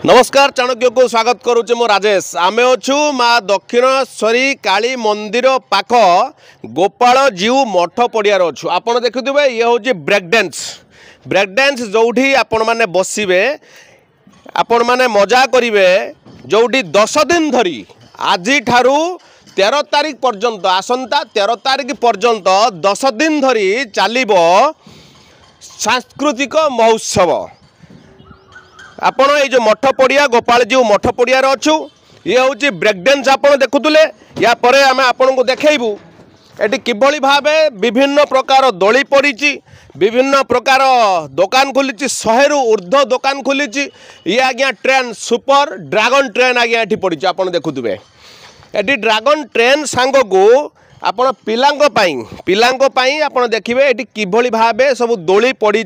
नमस्कार चाणक्य को स्वागत करुचे मो राजेश आमे अच्छू माँ दक्षिणेश्वरी काली मंदिर पाख गोपाल जीव मठ पड़ियार अच्छू आपड़ देखुवे ये हूँ ब्रेक डांस जोठी आपण मैंने बसवे आपण मैंने मजा करेंगे जोठी 10 दिन धरी आज 13 तारीख पर्यंत आसंता 13 तारीख पर्यंत 10 दिन धरी चलिबो सांस्कृतिक महोत्सव। आपण ये जो मठ पड़िया गोपाल जीव मठ पड़ियार अच्छु ये हूँ ब्रेक डांस आप देखुले या परे आम आपन को देखू ये किभली भाव विभिन्न प्रकार दोली पड़ी विभिन्न प्रकार दुकान खुली 100 रु ऊर्ध्व दुकान खुली ये आज्ञा ट्रेन सुपर ड्रैगन ट्रेन आज्ञा ये पड़ी आप देखुवे ये ड्रैगन ट्रेन सांग को आपण पिलांपाई आप देखिए ये किभली भाव सब दोली पड़ी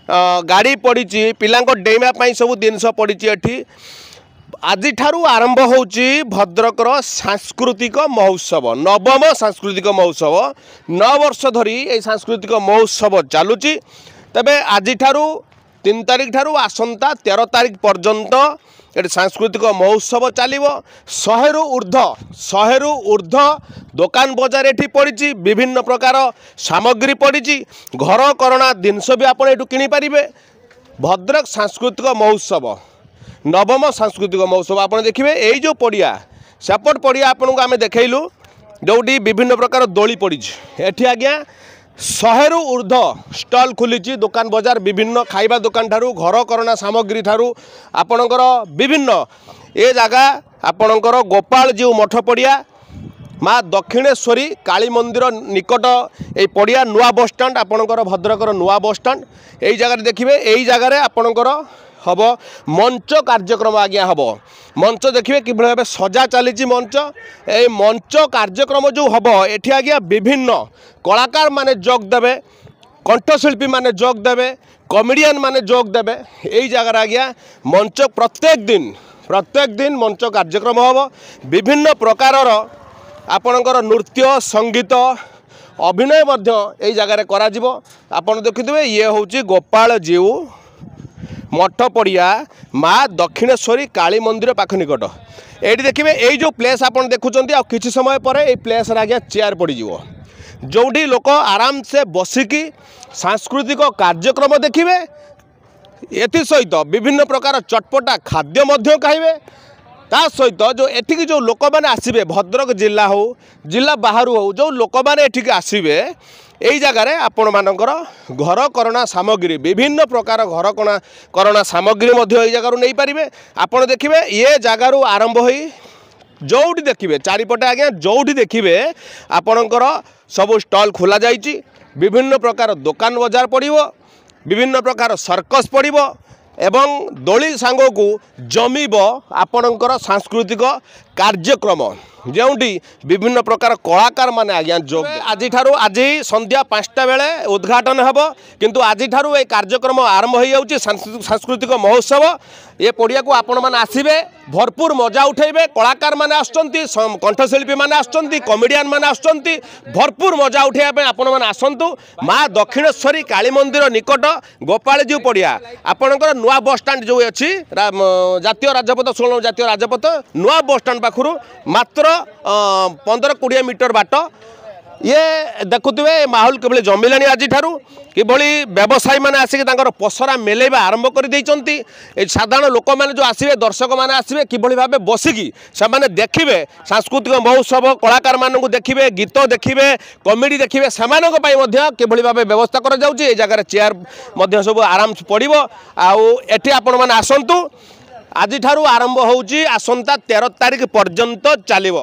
गाड़ी पड़ी पिलांको डेइमा सब जिनस पड़ी आज आरंभ होची भद्रकर सांस्कृतिक महोत्सव नवम सांस्कृतिक महोत्सव 9 वर्ष धरी ये सांस्कृतिक महोत्सव चलुची तबे आज 3 तारीख ठारू आसंता 13 तारीख पर्यंत ये सांस्कृतिक महोत्सव चलो 100 रु ऊर्ध्व दुकान बजार ये पड़ी विभिन्न प्रकार सामग्री पड़ी घर करना जिनस भी आप किनी पारे भद्रक सांस्कृतिक महोत्सव नवम सांस्कृतिक महोत्सव आप देखिए यही जो पड़िया सेपट पड़िया आपन को आम देखलु जोटी विभिन्न प्रकार दोली पड़ी एठी आज्ञा 100 रु ऊर्ध्व स्टल खुली दुकान बजार विभिन्न खाइबा दुकान ठारू घर करना सामग्री ठारू आपणकर विभिन्न ए जगह आपणकर गोपाल जीव मठ पड़िया माँ दक्षिणेश्वरी काली मंदिर निकट ये पड़िया नुआ बस स्टाण्ड आपणकर भद्रकर नुआ बस स्टाण्ड यही जगह देखिए यही जगह आपणकर हम मंच कार्यक्रम आज्ञा हम मंच देखिए कि भाव सजा चली मंच ये मंच कार्यक्रम जो हम ये आज्ञा विभिन्न कलाकार माने जोग देवे कंठशिल्पी माने जोग देवे कॉमेडियन माने जोग देवे यही जगह आज्ञा मंच प्रत्येक दिन मंच कार्यक्रम हम विभिन्न प्रकार आपणकर नृत्य संगीत अभिनय यही जगह करा आपण देखिए ये हूँ गोपाल जीव मठ पड़िया माँ दक्षिणेश्वरी काली मंदिर पाख निकट ये देखिए यही जो प्लेस आप देखुं कि समय पर ये प्लेस आज्ञा चेयर पड़ जोटी लोक आराम से बसिकी सांस्कृतिक कार्यक्रम देखिए एथि सहित विभिन्न प्रकार चटपटा खाद्य खाइबे ता सहित जो एठिकी जो लोक मैंने आसबे भद्रक जिला हो जिला बाहर हो जो लोक मैंने एठिकी आसबे यही जगार आपण मानकर घर करना सामग्री विभिन्न प्रकार घर करना सामग्री यही जगार नहीं पारे आपड़ देखिए ये जगार आरंभ हो जोटी देखिए चारिपटे आज्ञा जोटी देखिए आपणकर सब स्टल खोल जाइए विभिन्न प्रकार दुकान बजार पड़ो विभिन्न प्रकार सर्कस पड़ो एवं दोली सांग को जमीब आपणकर सांस्कृतिक कार्यक्रम जोटी विभिन्न प्रकार कलाकार माने आज्ञा जोग आज संध्या 5टा बेले उद्घाटन हेब किंतु आज ये कार्यक्रम आरंभ हो जाऊँगी सांस्कृतिक महोत्सव ये पड़िया को आपण मैंने आसबे भरपूर मजा उठेबे कलाकार माने आसुचंती कंठशिल्पी माने आसुचंती कॉमेडियन माने आसुचंती भरपूर मजा उठेबे आपण मैंने आसंतु माँ दक्षिणेश्वरी काली मंदिर निकट गोपाल जीव पड़िया आपणकर नुआ बस स्टाण्ड जो अच्छी जातीय राजपथ 16 जातीय राजपथ नुआ बस स्टाण्ड पाखु मात्र 15-20 मीटर बाट ये देखुए माहौल किभली जमिला आज किभली व्यवसायी मैंने आसिक पसरा मेलेबा आरंभ कर साधारण लोक मैंने जो आसवे दर्शक मैंने आसवे किभली भाव बसिकी से देखिए सांस्कृतिक महोत्सव कलाकार मानू देखिए गीत देखिए कॉमेडी देखिए से किभली भाव व्यवस्था कर जगह चेयर सब आराम से पड़ो आठी आपण मैंने आसतु आज आरंभ होउची आसंता 13 तारीख पर्यंत चलिबो।